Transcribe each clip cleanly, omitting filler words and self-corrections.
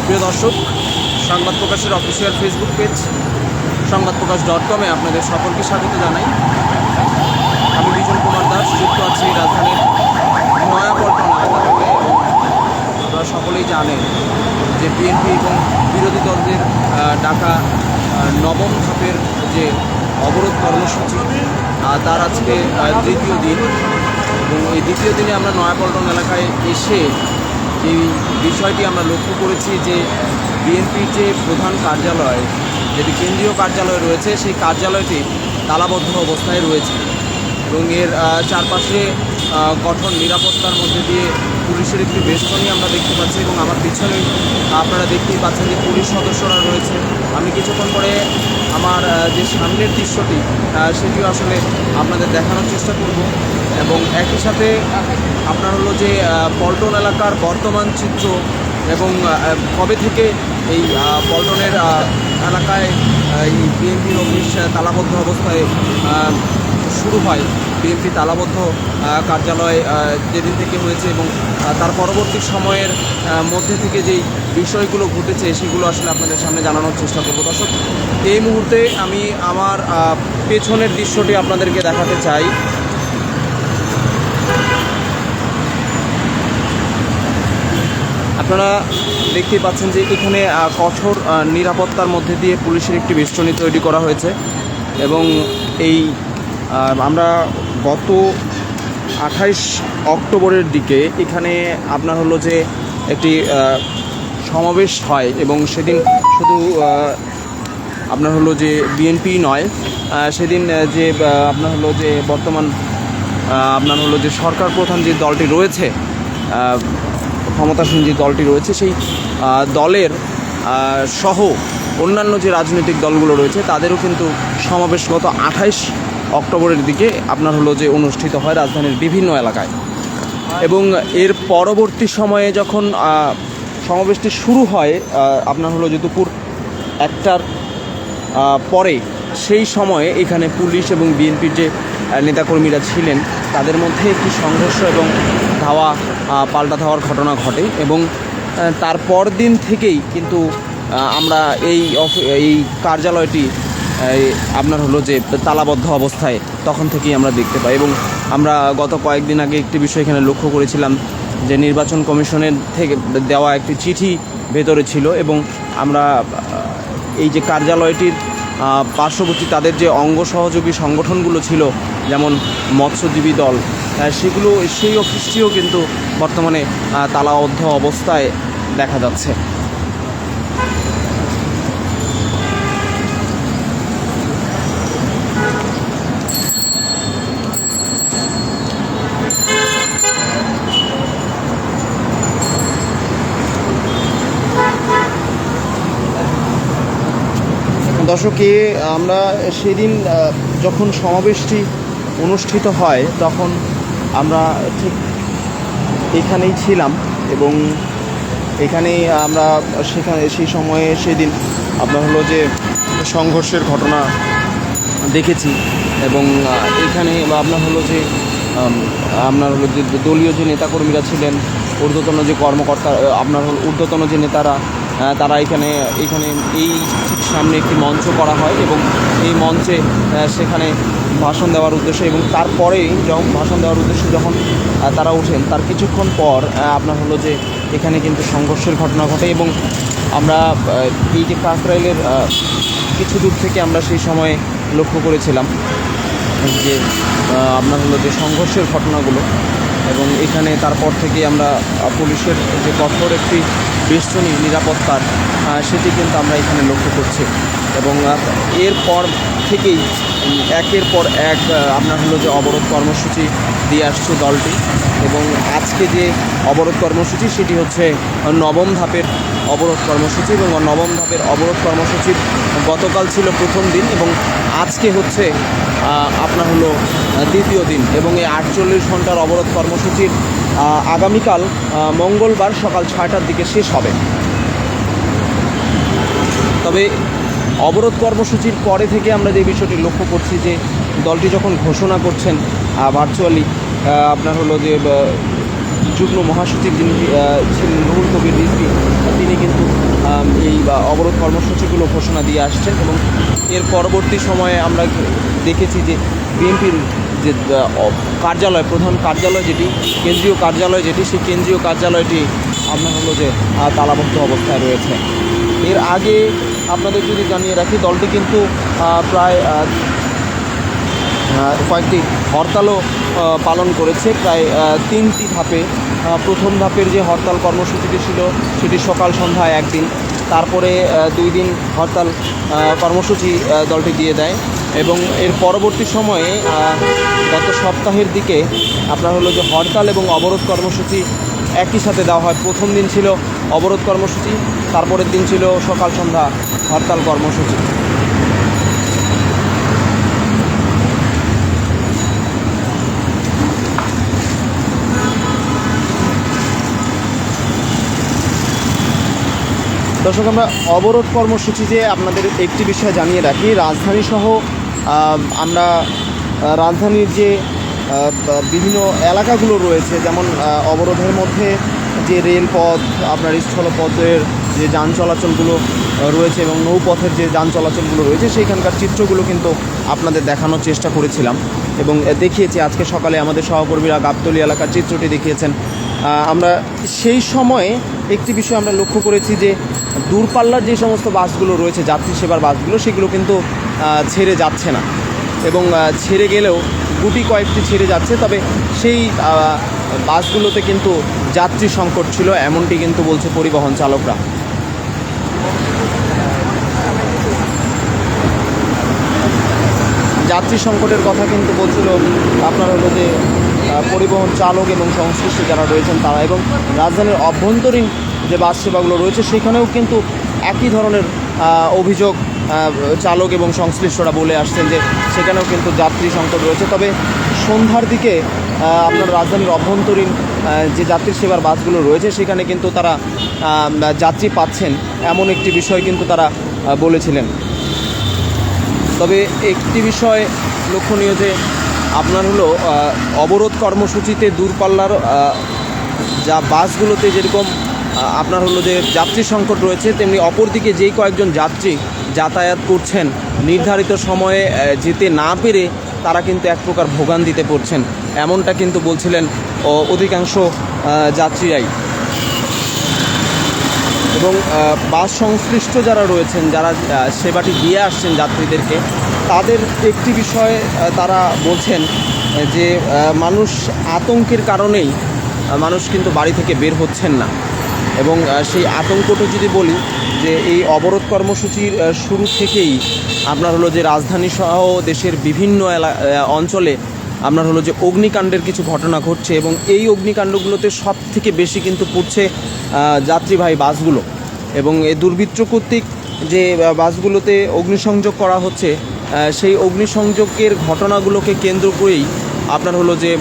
প্রিয় দর্শক, সংবাদ প্রকাশের অফিসিয়াল ফেসবুক পেজ সংবাদপ্রকাশ.com-এ আপনাদের সকলকে স্বাগত জানাই। আমি বিজন কুমার দাস, যুক্ত আছি রাজধানীর নয়াপল্টন এলাকা থেকে। আপনারা সকলেই জানেন যে বিএনপি এবং বিরোধী দলদের ডাকা নবম ধাপের যে অবরোধ কর্মসূচি, তার আজকে তৃতীয় দিন। এবং এই দ্বিতীয় দিনে আমরা নয়াপল্টন এলাকায় এসে এই বিষয়টি আমরা লক্ষ্য করেছি যে বিএনপির যে প্রধান কার্যালয়, যেটি কেন্দ্রীয় কার্যালয় রয়েছে, সেই কার্যালয়টি তালাবদ্ধ অবস্থায় রয়েছে এবং এর চারপাশে কঠোর নিরাপত্তার মধ্যে দিয়ে পুলিশের একটি বেষ্টনী আমরা দেখতে পাচ্ছি। এবং আমার পিছনেই আপনারা দেখতেই পাচ্ছেন যে পুলিশ সদস্যরা রয়েছে। আমি কিছুক্ষণ পরে আমার যে সামনের দৃশ্যটি সেটিও আসলে আপনাদের দেখানোর চেষ্টা করব। এবং একই সাথে আপনার হলো যে পল্টন এলাকার বর্তমান চিত্র এবং কবে থেকে এই পল্টনের এলাকায় এই বিএনপির অফিস তালাবদ্ধ অবস্থায় শুরু হয়। বিএনপি তালাবদ্ধ কার্যালয় যেদিন থেকে হয়েছে এবং তার পরবর্তী সময়ের মধ্যে থেকে যেই বিষয়গুলো ঘটেছে সেগুলো আসলে আপনাদের সামনে জানানোর চেষ্টা করব। দর্শক, এই মুহূর্তে আমি আমার পেছনের দৃশ্যটি আপনাদেরকে দেখাতে চাই। আপনারা দেখতেই পাচ্ছেন যে এখানে কঠোর নিরাপত্তার মধ্যে দিয়ে পুলিশের একটি বেষ্টনী তৈরি করা হয়েছে। এবং এই আমরা গত 28 অক্টোবরের দিকে এখানে আপনার হলো যে একটি সমাবেশ হয় এবং সেদিন শুধু আপনার হলো যে বিএনপি নয়, সেদিন যে আপনার হলো যে বর্তমান আপনার হলো যে সরকার প্রধান যে দলটি রয়েছে, ক্ষমতাসীন যে দলটি রয়েছে, সেই দলের সহ অন্যান্য যে রাজনৈতিক দলগুলো রয়েছে তাদেরও কিন্তু সমাবেশ গত 28 অক্টোবরের দিকে আপনার হলো যে অনুষ্ঠিত হয় রাজধানীর বিভিন্ন এলাকায়। এবং এর পরবর্তী সময়ে যখন সমাবেশটি শুরু হয় আপনার হলো যে দুপুর 1টার পরে, সেই সময়ে এখানে পুলিশ এবং বিএনপির যে নেতাকর্মীরা ছিলেন তাদের মধ্যে একটি সংঘর্ষ এবং পাল্টা ধাওয়ার ঘটনা ঘটে। এবং তারপর দিন থেকেই কিন্তু আমরা এই কার্যালয়টি আপনার হলো যে তালাবদ্ধ অবস্থায় তখন থেকেই আমরা দেখতে পাই। এবং আমরা গত কয়েকদিন আগে একটি বিষয় এখানে লক্ষ্য করেছিলাম যে নির্বাচন কমিশনের থেকে দেওয়া একটি চিঠি ভেতরে ছিল এবং আমরা এই যে কার্যালয়টির পার্শ্ববর্তী তাদের যে অঙ্গ সহযোগী সংগঠনগুলো ছিল, যেমন মৎস্যজীবী দল, সেই অফিসটিও কিন্তু বর্তমানে তালাবদ্ধ অবস্থায় দেখা যাচ্ছে। দর্শকে আমরা সেদিন যখন সমাবেশটি অনুষ্ঠিত হয় তখন আমরা ঠিক এখানেই ছিলাম এবং এখানেই আমরা সেই সময়ে সেদিন আপনার হলো যে সংঘর্ষের ঘটনা দেখেছি। এবং এখানে আপনার হলো যে দলীয় যে নেতাকর্মীরা ছিলেন, ঊর্ধ্বতন যে কর্মকর্তা, আপনার হলো ঊর্ধ্বতন যে নেতারা, তারা এখানে এই ঠিক সামনে একটি মঞ্চ করা হয় এবং এই মঞ্চে সেখানে ভাষণ দেওয়ার উদ্দেশ্যে, এবং তারপরেই যখন ভাষণ দেওয়ার উদ্দেশ্যে যখন তারা ওঠেন তার কিছুক্ষণ পর আপনার হলো যে এখানে কিন্তু সংঘর্ষের ঘটনা ঘটে। এবং আমরা এই যে কাকরাইলের কিছু দূর থেকে আমরা সেই সময়ে লক্ষ্য করেছিলাম যে আপনার হলো যে সংঘর্ষের ঘটনাগুলো। এবং এখানে তারপর থেকে আমরা পুলিশের যে কঠোর একটি বেষ্টনী নিরাপত্তার, সেটি কিন্তু আমরা এখানে লক্ষ্য করছি। এবং এরপর থেকেই একের পর এক আপনার হলো যে অবরোধ কর্মসূচি দিয়ে আসছে দলটি। এবং আজকে যে অবরোধ কর্মসূচি সেটি হচ্ছে নবম ধাপের অবরোধ কর্মসূচি। এবং নবম ধাপের অবরোধ কর্মসূচির গতকাল ছিল প্রথম দিন এবং আজকে হচ্ছে আপনার হলো দ্বিতীয় দিন। এবং এই 48 ঘন্টার অবরোধ কর্মসূচির আগামীকাল মঙ্গলবার সকাল 6টার দিকে শেষ হবে। তবে অবরোধ কর্মসূচির পরে থেকে আমরা যে বিষয়টি লক্ষ্য করছি যে দলটি যখন ঘোষণা করছেন ভার্চুয়ালি, আপনার হলো যে যুগ্ম মহাসচিব যিনি ছিলেন রুহুল কবির রিজভী, তিনি কিন্তু এই অবরোধ কর্মসূচিগুলো ঘোষণা দিয়ে আসছেন। এবং এর পরবর্তী সময়ে আমরা দেখেছি যে বিএনপির যে কার্যালয়, প্রধান কার্যালয় যেটি, কেন্দ্রীয় কার্যালয় যেটি, সেই কেন্দ্রীয় কার্যালয়টি আপনার হলো যে তালাবদ্ধ অবস্থায় রয়েছে। এর আগে আপনাদের যদি জানিয়ে রাখি, দলটি কিন্তু প্রায় কয়েকটি হরতালও পালন করেছে, প্রায় 3টি ধাপে। প্রথম ধাপের যে হরতাল কর্মসূচিটি ছিল সেটি সকাল সন্ধ্যায় একদিন, তারপরে 2 দিন হরতাল কর্মসূচি দলটি দিয়ে দেয়। এবং এর পরবর্তী সময়ে গত সপ্তাহের দিকে আপনার হলো যে হরতাল এবং অবরোধ কর্মসূচি একই সাথে দেওয়া হয়। প্রথম দিন ছিল অবরোধ কর্মসূচি, তারপরের দিন ছিল সকাল সন্ধ্যা হরতাল কর্মসূচি। দর্শক, আমরা অবরোধ কর্মসূচি যে আপনাদের একটি বিষয় জানিয়ে রাখি, রাজধানীসহ আমরা রাজধানীর যে বিভিন্ন এলাকাগুলো রয়েছে, যেমন অবরোধের মধ্যে যে রেলপথ, আপনার স্থলপথের যে যান চলাচলগুলো রয়েছে এবং নৌপথের যে যান চলাচলগুলো রয়েছে, সেইখানকার চিত্রগুলো কিন্তু আপনাদের দেখানোর চেষ্টা করেছিলাম এবং দেখিয়েছি। আজকে সকালে আমাদের সহকর্মীরা গাবতলী এলাকার চিত্রটি দেখিয়েছেন। আমরা সেই সময়ে একটি বিষয় আমরা লক্ষ্য করেছি যে দূরপাল্লার যে সমস্ত বাসগুলো রয়েছে, যাত্রী সেবার বাসগুলো, সেগুলো কিন্তু ছেড়ে যাচ্ছে না এবং ছেড়ে গেলেও গুটি কয়েকটি ছেড়ে যাচ্ছে। তবে সেই বাসগুলোতে কিন্তু যাত্রী সংকট ছিল, এমনটি কিন্তু বলছে পরিবহন চালকরা। যাত্রী সংকটের কথা কিন্তু বলছিল আপনার হলো যে পরিবহন চালক এবং সংশ্লিষ্ট যারা রয়েছেন তারা। এবং রাজধানীর অভ্যন্তরীণ যে বাস সেবাগুলো রয়েছে সেখানেও কিন্তু একই ধরনের অভিযোগ চালক এবং সংশ্লিষ্টরা বলে আসছেন যে সেখানেও কিন্তু যাত্রী সংকট রয়েছে। তবে সন্ধ্যার দিকে আপনার রাজধানীর অভ্যন্তরীণ যে যাত্রী সেবার বাসগুলো রয়েছে সেখানে কিন্তু তারা যাত্রী পাচ্ছেন, এমন একটি বিষয় কিন্তু তারা বলেছিলেন। তবে একটি বিষয় লক্ষণীয় যে আপনার হলো অবরোধ কর্মসূচিতে দূরপাল্লার যা বাসগুলোতে যেরকম আপনার হলো যে যাত্রী সংকট রয়েছে, তেমনি অপরদিকে যেই কয়েকজন যাত্রী যাতায়াত করছেন নির্ধারিত সময়ে যেতে না পেরে তারা কিন্তু এক প্রকার ভোগান্তিতে পড়ছেন, এমনটা কিন্তু বলছিলেন অধিকাংশ যাত্রীরাই। এবং বাস সংশ্লিষ্ট যারা রয়েছেন, যারা সেবাটি দিয়ে আসছেন যাত্রীদেরকে, তাদের একটি বিষয় তারা বলছেন যে মানুষ আতঙ্কের কারণেই মানুষ কিন্তু বাড়ি থেকে বের হচ্ছেন না। এবং সেই আতঙ্কটা যদি বলি যে এই অবরোধ কর্মসূচির শুরু থেকেই আপনার হলো যে রাজধানী সহ দেশের বিভিন্ন অঞ্চলে আপনার হলো যে অগ্নিকাণ্ডের কিছু ঘটনা ঘটছে এবং এই অগ্নিকাণ্ডগুলোতে সব থেকে বেশি কিন্তু পড়ছে যাত্রীবাহী বাসগুলো। এবং এই দুর্বৃত্ত কর্তৃক যে বাসগুলোতে অগ্নিসংযোগ করা হচ্ছে, সেই অগ্নিসংযোগের ঘটনাগুলোকে কেন্দ্র করেই আপনার হলো যে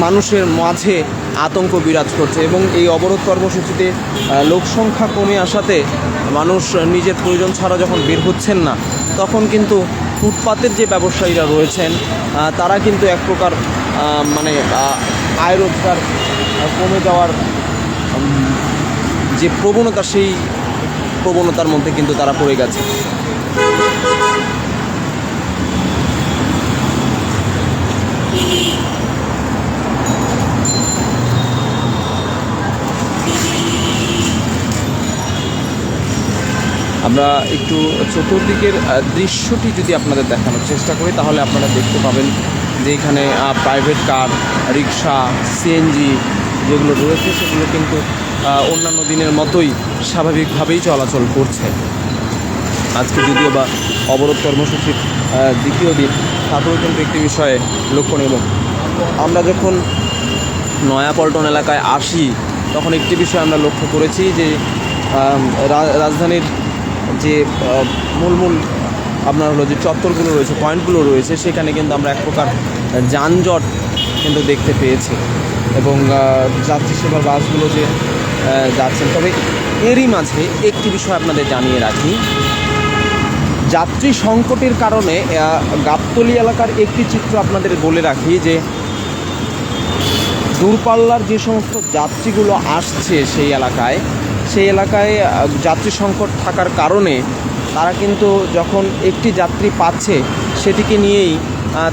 মানুষের মাঝে আতঙ্ক বিরাজ করছে। এবং এই অবরোধ কর্মসূচিতে লোকসংখ্যা কমে আসাতে মানুষ নিজের প্রয়োজন ছাড়া যখন বের হচ্ছেন না, তখন কিন্তু ফুটপাতের যে ব্যবসায়ীরা রয়েছেন তারা কিন্তু এক প্রকার মানে আয় রোজগার কমে যাওয়ার যে প্রবণতা, সেই প্রবণতার মধ্যে কিন্তু তারা পড়ে গেছে। আমরা একটু চতুর্দিকের দৃশ্যটি যদি আপনাদের দেখানোর চেষ্টা করি, তাহলে আপনারা দেখতে পাবেন যে এখানে প্রাইভেট কার, রিক্সা, সিএনজি যেগুলো রয়েছে সেগুলো কিন্তু অন্যান্য দিনের মতোই স্বাভাবিকভাবেই চলাচল করছে। আজকে যদিও বা অবরোধ কর্মসূচির দ্বিতীয় দিন, তাতেও কিন্তু একটি বিষয়ে লক্ষণীয়। আমরা যখন নয়াপল্টন এলাকায় আসি তখন একটি বিষয় আমরা লক্ষ্য করেছি যে রাজধানীর যে মূল আপনার হলো যে চত্বরগুলো রয়েছে, পয়েন্টগুলো রয়েছে, সেখানে কিন্তু আমরা এক প্রকার যানজট কিন্তু দেখতে পেয়েছি এবং যাত্রী সেবার বাসগুলো যে যাচ্ছেন। তবে এরই মাঝে একটি বিষয় আপনাদের জানিয়ে রাখি, যাত্রী সংকটের কারণে গাবতলী এলাকার একটি চিত্র আপনাদের বলে রাখি যে দূরপাল্লার যে সমস্ত যাত্রীগুলো আসছে সেই এলাকায়, সেই এলাকায় যাত্রী সংকট থাকার কারণে তারা কিন্তু যখন একটি যাত্রী পাচ্ছে সেটিকে নিয়েই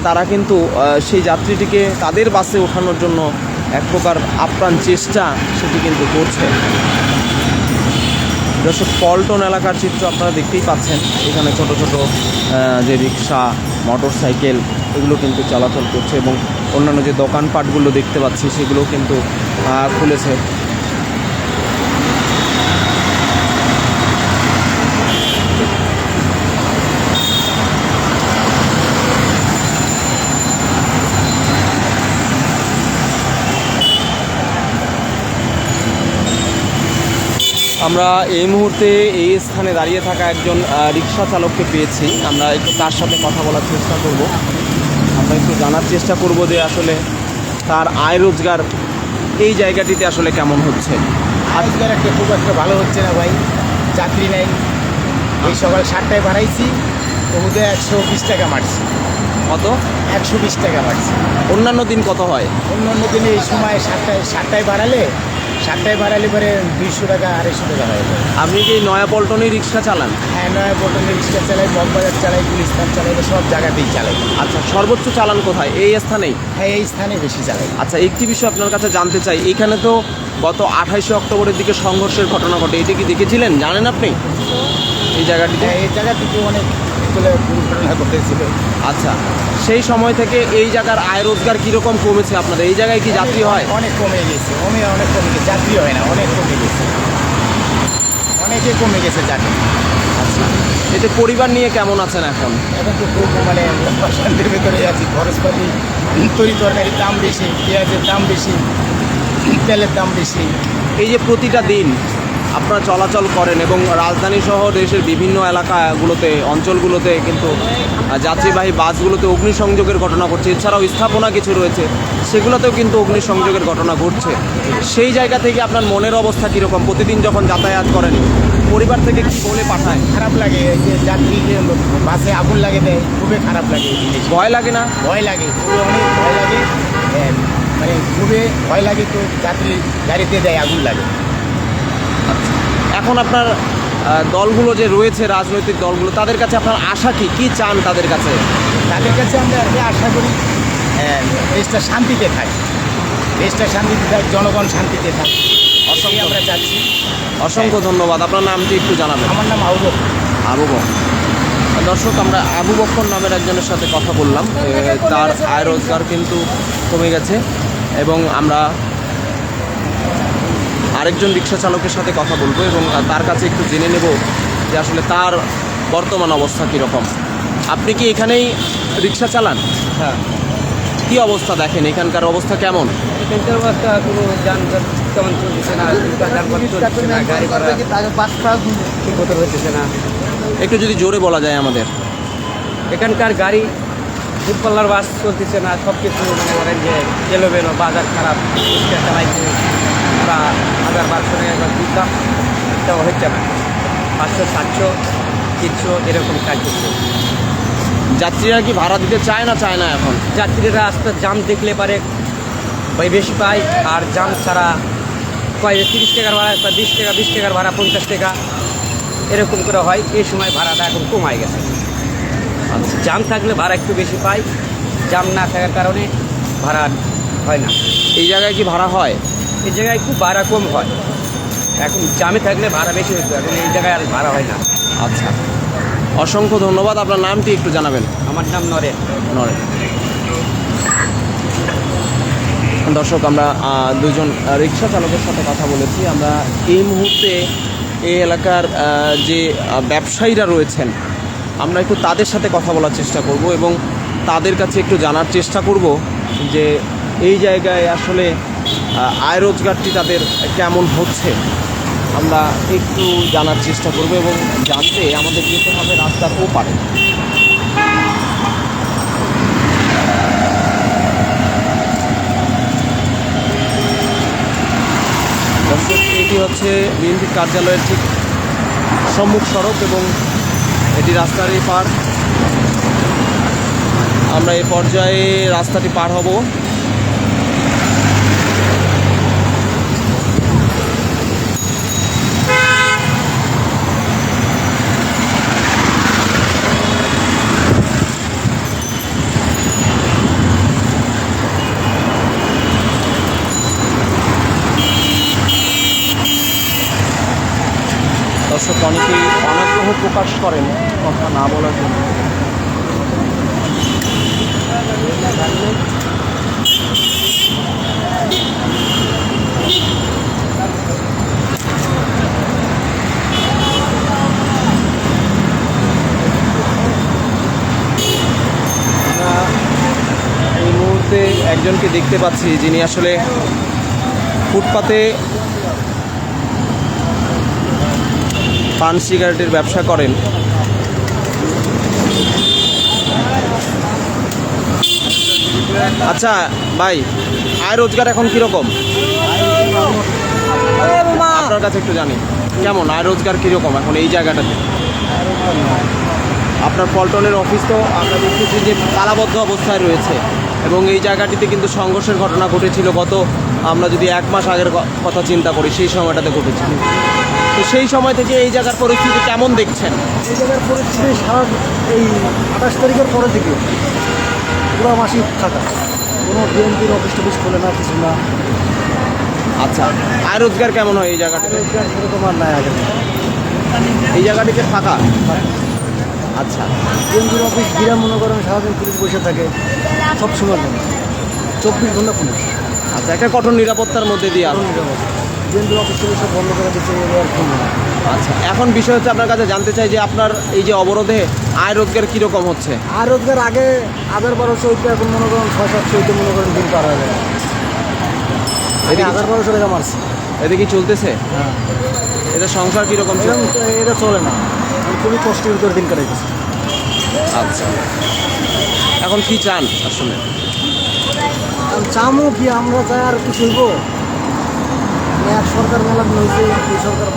তারা কিন্তু সেই যাত্রীটিকে তাদের বাসে ওঠানোর জন্য এক প্রকার আপ্রাণ চেষ্টা সেটি কিন্তু করছে। দর্শক, পল্টন এলাকার চিত্র আপনারা দেখতেই পাচ্ছেন। এখানে ছোট ছোট যে রিক্সা, মোটর সাইকেল এগুলো কিন্তু চলাচল করছে এবং অন্যান্য যে দোকানপাটগুলো দেখতে পাচ্ছি সেগুলোও কিন্তু খুলেছে। আমরা এই মুহূর্তে এই স্থানে দাঁড়িয়ে থাকা একজন রিক্সা চালককে পেয়েছি। আমরা একটু তার সাথে কথা বলার চেষ্টা করব। আমরা একটু জানার চেষ্টা করব যে আসলে তার আয় রোজগার এই জায়গাটিতে আসলে কেমন হচ্ছে। আয় রোজগার একটা খুব একটা ভালো হচ্ছে না ভাই, চাকরি নেই। এই সকাল 7টায় বাড়াইছি, তবুতে 120 টাকা মারছি। কত? 120 টাকা মারছি। অন্যান্য দিন কত হয়? অন্য দিনে এই সময় 7টায় বাড়ালে পরে 200 টাকা 250 টাকা হয়ে যায়। আপনি কি নয়া পল্টনে রিক্সা চালান? হ্যাঁ, নয়া পল্টনে রিক্সা চালাই, বমবাজার চালাই, গুলিস্তান চালাই, সব জায়গাতেই চালাই। আচ্ছা, সর্বোচ্চ চালান কোথায়? এই স্থানেই? হ্যাঁ, এই স্থানে বেশি চালাই। আচ্ছা, একটি বিষয় আপনার কাছে জানতে চাই। এখানে তো গত 28শে অক্টোবরের দিকে সংঘর্ষের ঘটনা ঘটে, এটা কি দেখেছিলেন? জানেন আপনি এই জায়গাটিতে? হ্যাঁ, এই জায়গা থেকে অনেক দুর্ঘটনা ঘটেছিল। আচ্ছা, সেই সময় থেকে এই জায়গার আয় রোজগার কীরকম কমেছে আপনাদের? এই জায়গায় কি যাত্রী হয়? অনেক কমে গেছে, অনেক কমে গেছে, যাত্রী হয় না, অনেক কমে গেছে, অনেকে কমে গেছে যাত্রী। আচ্ছা, এতে পরিবার নিয়ে কেমন আছেন এখন? এখন তো খুব মানে অশান্তির ভেতরে আছি। খরচপাতি, তরি তরকারির দাম বেশি, পেঁয়াজের দাম বেশি, তেলের দাম বেশি। এই যে প্রতিটা দিন আপনারা চলাচল করেন এবং রাজধানী সহ দেশের বিভিন্ন এলাকাগুলোতে, অঞ্চলগুলোতে কিন্তু যাত্রীবাহী বাসগুলোতে অগ্নিসংযোগের ঘটনা ঘটছে, এছাড়াও স্থাপনা কিছু রয়েছে সেগুলোতেও কিন্তু অগ্নিসংযোগের ঘটনা ঘটছে। সেই জায়গা থেকে আপনার মনের অবস্থা কীরকম? প্রতিদিন যখন যাতায়াত করেন পরিবার থেকে কী বলে পাঠায়? খারাপ লাগে, এই যে যাত্রী যে বাসে আগুন লাগে দেয়, খুবই খারাপ লাগে এই জিনিস। ভয় লাগে না? ভয় লাগে, খুবই অনেক ভয় লাগে। মানে খুবই ভয় লাগে, তো যাত্রী গাড়িতে দেয় আগুন লাগে। এখন আপনার দলগুলো যে রয়েছে, রাজনৈতিক দলগুলো, তাদের কাছে আপনার আশা কি চান তাদের কাছে? তাদের কাছে আমরা আশা করি দেশটা শান্তিতে থাকে, দেশটা শান্তিতে থাকে, জনগণ শান্তিতে থাকে, অসংখ্য আমরা চাচ্ছি। অসংখ্য ধন্যবাদ। আপনার নামটি একটু জানাবেন। আমার নাম আবু বকর। দর্শক, আমরা আবু বকর নামের একজনের সাথে কথা বললাম। তার আয় রোজগার কিন্তু কমে গেছে এবং আমরা আরেকজন রিক্সা চালকের সাথে কথা বলবো এবং তার কাছে একটু জেনে নেব যে আসলে তার বর্তমান অবস্থা কীরকম। আপনি কি এখানেই রিক্সা চালান? হ্যাঁ। কী অবস্থা দেখেন? এখানকার অবস্থা কেমন? এখানকার অবস্থা কোনো যানজট তেমন চলতেছে না, চলতেছে না, গাড়ি ভাড়া ঠিক মতো হইতেছে না। একটু যদি জোরে বলা যায় আমাদের। এখানকার গাড়ি দূরপাল্লার বাস চলতেছে না, সব কিছু মনে করেন যে এলোমেলো, বাজার খারাপ, রিক্সা চালাইছে বা 1000-1200 টাকা একবার দিতাম, তাও হচ্ছে না। 500-700 300 এরকম কাজ করছে। যাত্রীরা কি ভাড়া দিতে চায় না এখন? যাত্রীরা রাস্তার জাম দেখলে পারে বেশি পায়, আর জাম ছাড়া 30 টাকার ভাড়া, 20 টাকার ভাড়া 50 টাকা এরকম করে হয়। এই সময় ভাড়াটা এখন কমায় গেছে। আচ্ছা, জাম থাকলে ভাড়া একটু বেশি পাই, জাম না থাকার কারণে ভাড়া হয় না। এই জায়গায় কি ভাড়া হয়? এই জায়গায় খুব ভাড়া কম হয়। এখন জামে থাকলে ভাড়া বেশি হতো, এখন এই জায়গায় আর ভাড়া হয় না। আচ্ছা, অসংখ্য ধন্যবাদ। আপনার নামটি একটু জানাবেন। আমার নাম নরেন। দর্শক, আমরা দুজন রিক্সা চালকের সাথে কথা বলেছি। আমরা এই মুহূর্তে এই এলাকার যে ব্যবসায়ীরা রয়েছেন আমরা একটু তাদের সাথে কথা বলার চেষ্টা করব এবং তাদের কাছে একটু জানার চেষ্টা করব যে এই জায়গায় আসলে আয় রোজগারটি তাদের কেমন হচ্ছে। আমরা একটু জানার চেষ্টা করব এবং জানতে আমাদের যেতে হবে রাস্তার ওপারে। দর্শক, এটি হচ্ছে বিএনপির কার্যালয়ের ঠিক সম্মুখ সড়ক এবং এটি রাস্তার এই পার। আমরা এই পর্যায়ে রাস্তাটি পার হব। দর্শক অনেকেই অনাগ্রহ প্রকাশ করেন কথা না বলার জন্য। এই মুহূর্তে একজনকে দেখতে পাচ্ছি যিনি আসলে ফুটপাতে পান সিগারেটের ব্যবসা করেন। আচ্ছা ভাই, আয় রোজগার এখন কিরকম আপনার কাছে একটু জানি, কেমন আয় রোজগার কিরকম এখন এই জায়গাটাতে? আপনার পল্টনের অফিস তো আমরা দেখতেছি যে তালাবদ্ধ অবস্থায় রয়েছে এবং এই জায়গাটিতে কিন্তু সংঘর্ষের ঘটনা ঘটেছিল গত, আমরা যদি 1 মাস আগের কথা চিন্তা করি, সেই সময়টাতে ঘটেছিল। তো সেই সময় থেকে এই জায়গার পরিস্থিতি কেমন দেখছেন? এই জায়গার পরিস্থিতি সারা এই 28 তারিখের পরের দিকে পুরো মাসিক থাকা, কোনো বিএনপির অফিস টফিস খোলে না, কিছু না। আচ্ছা, আয় রোজগার কেমন হয় এই জায়গাটিতে? রোজগার সেরকম আর নাই আগে। এই জায়গাটিতে থাকা, আচ্ছা, বিএনপির অফিস গিরা মনে করেন সারাদিন পুলিশ বসে থাকে, সব সময় 24 ঘন্টা পুলিশ। আচ্ছা, একটা কঠোর নিরাপত্তার মধ্যে দিয়ে আসুন। বিএনপির অফিস থেকে সব বন্ধ করে দিচ্ছে, আর খুলবে না। আচ্ছা, এখন বিষয় হচ্ছে আপনার কাছে জানতে চাই যে আপনার এই যে অবরোধে আয় রোজগার কীরকম হচ্ছে? আর রোজগার আগে 1200 হইতে এখন মনে করেন 600-700 হইতে মনে করেন দিন পার হয়ে যায়। এদিকে 1200 টাকা মারছে। এদিকে চলতেছে, হ্যাঁ, এটা সংসার কীরকম চলে? এরকম তো এটা চলে না, খুবই কষ্টের ভিতরে দিন কাটাইতেছে। আচ্ছা, এখন কি চান আসলে? আর চামো কি আমরা চাই আর কিছু হইব? এক সরকার মেলা হয়েছে, এই সরকার।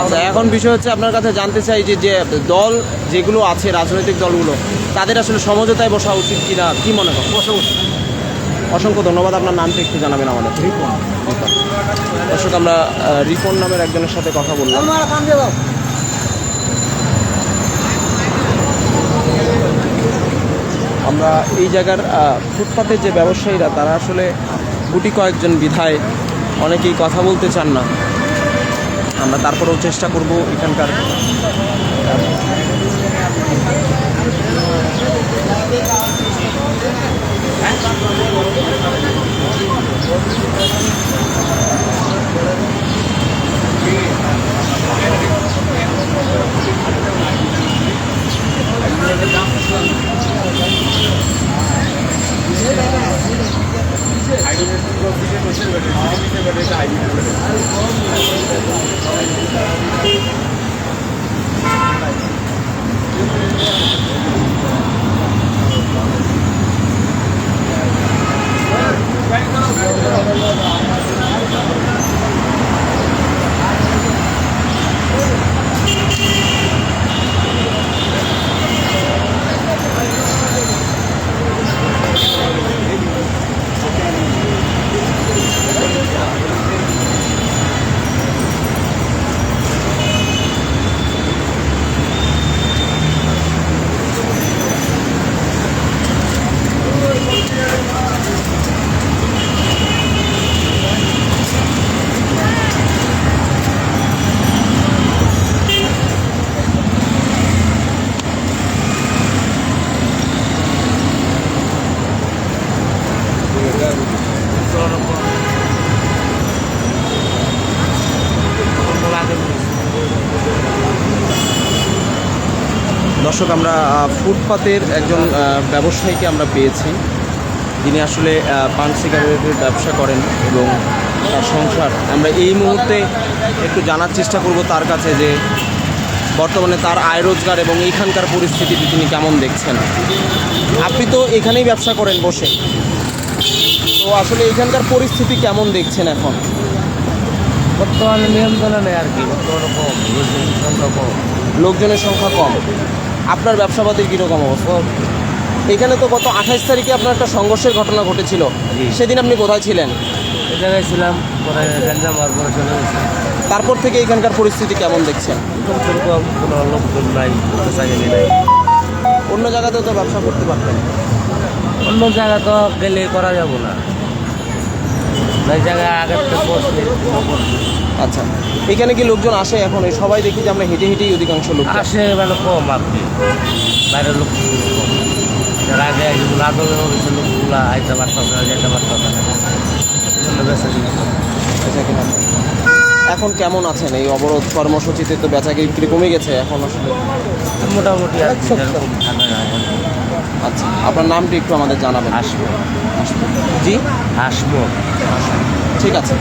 আচ্ছা, এখন বিষয় হচ্ছে আপনার কাছে জানতে চাই যে যে দল যেগুলো আছে, রাজনৈতিক দলগুলো, তাদের আসলে সমঝোতায় বসা উচিত কিনা, কি মনে করেন? বসে বসে অসংখ্য ধন্যবাদ। আপনার নামটা একটু জানাবেন আমাদের। দর্শক, আমরা রিপন নামের একজনের সাথে কথা বললাম। আমরা এই জায়গার ফুটপাতের যে ব্যবসায়ীরা, তারা আসলে গুটি কয়েকজন বিধায় অনেকেই কথা বলতে চান না। আমরা তারপরেও চেষ্টা করব এখানকার দর্শক, আমরা ফুটপাতের একজন ব্যবসায়ীকে আমরা পেয়েছি, যিনি আসলে পান সিগারেটের ব্যবসা করেন এবং তার সংসার। আমরা এই মুহূর্তে একটু জানার চেষ্টা করব তার কাছে যে বর্তমানে তার আয় রোজগার এবং এইখানকার পরিস্থিতিটি তিনি কেমন দেখছেন। আপনি তো এখানেই ব্যবসা করেন বসে, তো আসলে এইখানকার পরিস্থিতি কেমন দেখছেন এখন? বর্তমানে নিয়ন্ত্রণে নেই আর কি, বর্তমানে কম, সংখ্যা কম, লোকজনের সংখ্যা কম। আপনার ব্যবসাপাতির কীরকম অবস্থা? এখানে তো গত 28 তারিখে আপনার একটা সংঘর্ষের ঘটনা ঘটেছিল, সেদিন আপনি কোথায় ছিলেন? এ জায়গায় ছিলাম, পরে গ্যাঞ্জাম হওয়ার পরে চলে গেছি। তারপর থেকে এখানকার পরিস্থিতি কেমন দেখছেন? সেরকম কোনো লোকজন নাই, কোনো চাকরি নেই। অন্য জায়গাতেও তো ব্যবসা করতে পারতেন। অন্য জায়গা তো গেলে করা যাব না। ওই জায়গায় আগের থেকে বসলে আচ্ছা, এখানে কি লোকজন আসে এখন? এই সবাই দেখি যে আমরা হেঁটে হেঁটেই অধিকাংশ লোক যায়। আসে মানে কম আর কি, বাইরের লোক কম। এর আগে যেগুলো আন্দোলন হয়েছে লোকগুলো আইতে পারতাম না, যেতে পারতাম না, এই জন্য বেঁচে বেচা কিনা। এখন কেমন আছেন? এই অবরোধ কর্মসূচিতে তো বেচা বিক্রি কমে গেছে এখন আসলে। মোটামুটি আর কি, যেরকম থাকে না। আচ্ছা, আপনার নামটি একটু আমাদের জানাবেন। আসবো জি, আসবো। ঠিক আছে।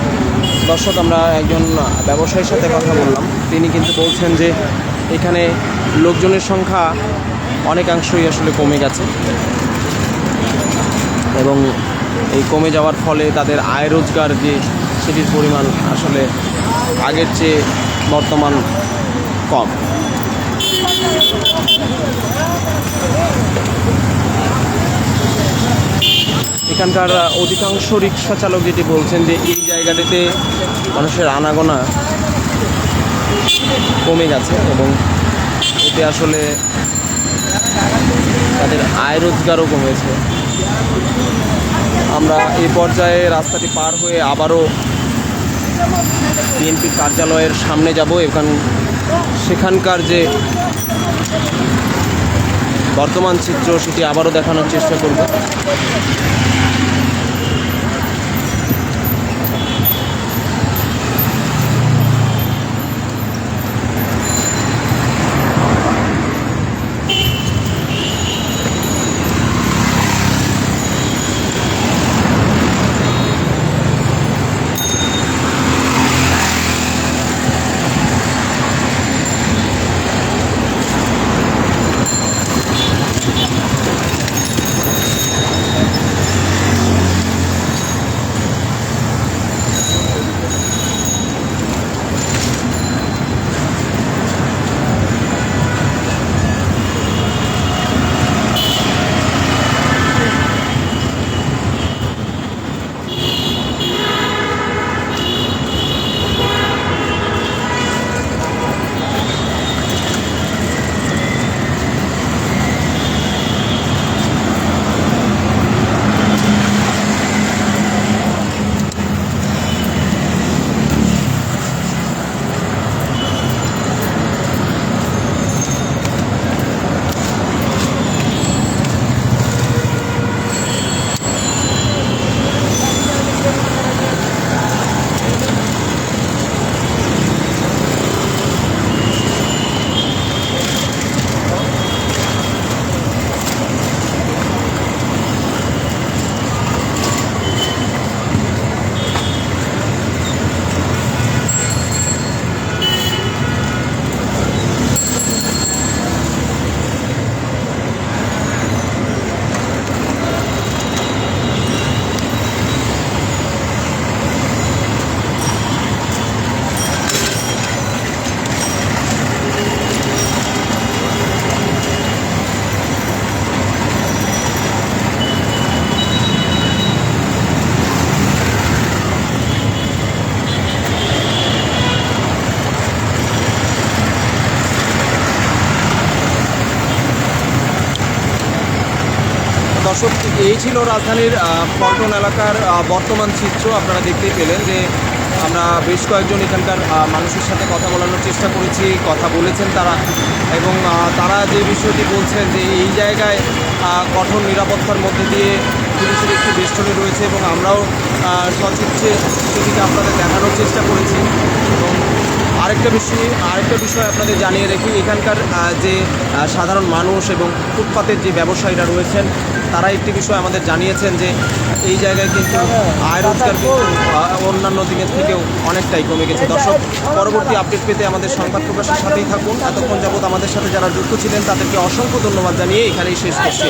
দর্শক, আমরা একজন ব্যবসায়ীর সাথে কথা বললাম। তিনি কিন্তু বলছেন যে এখানে লোকজনের সংখ্যা অনেকাংশই আসলে কমে গেছে এবং এই কমে যাওয়ার ফলে তাদের আয় রোজগার যে সেটির পরিমাণ আসলে আগের চেয়ে বর্তমান কম। এখানকার অধিকাংশ রিক্সা চালক যেটি বলছেন যে এই জায়গাটিতে মানুষের আনাগোনা কমে গেছে এবং এতে আসলে তাদের আয় রোজগারও কমেছে। আমরা এই পর্যায়ে রাস্তাটি পার হয়ে আবারও বিএনপি কার্যালয়ের সামনে যাব। সেখানকার যে বর্তমান চিত্র সেটি আবারও দেখানোর চেষ্টা করব। দর্শক, এই ছিল রাজধানীর পল্টন এলাকার বর্তমান চিত্র। আপনারা দেখতেই পেলেন যে আমরা বেশ কয়েকজন এখানকার মানুষের সাথে কথা বলানোর চেষ্টা করেছি, কথা বলেছেন তারা, এবং তারা যে বিষয়টি বলছেন যে এই জায়গায় কঠোর নিরাপত্তার মধ্যে দিয়ে পুলিশের একটি বেষ্টনী রয়েছে এবং আমরাও সচিত্রে সেটিকে আপনাদের দেখানোর চেষ্টা করেছি। এবং আরেকটা বিষয় আপনাদের জানিয়ে রাখি, এখানকার যে সাধারণ মানুষ এবং ফুটপাতের যে ব্যবসায়ীরা রয়েছেন তারা একটি বিষয় আমাদের জানিয়েছেন যে এই জায়গায় কিন্তু আয় রোজগার কিন্তু অন্যান্য দিনের থেকেও অনেকটাই কমে গেছে। দর্শক, পরবর্তী আপডেট পেতে আমাদের সংবাদ প্রকাশের সাথেই থাকুন। এতক্ষণ যাবত আমাদের সাথে যারা যুক্ত ছিলেন তাদেরকে অসংখ্য ধন্যবাদ জানিয়ে এখানেই শেষ করছি।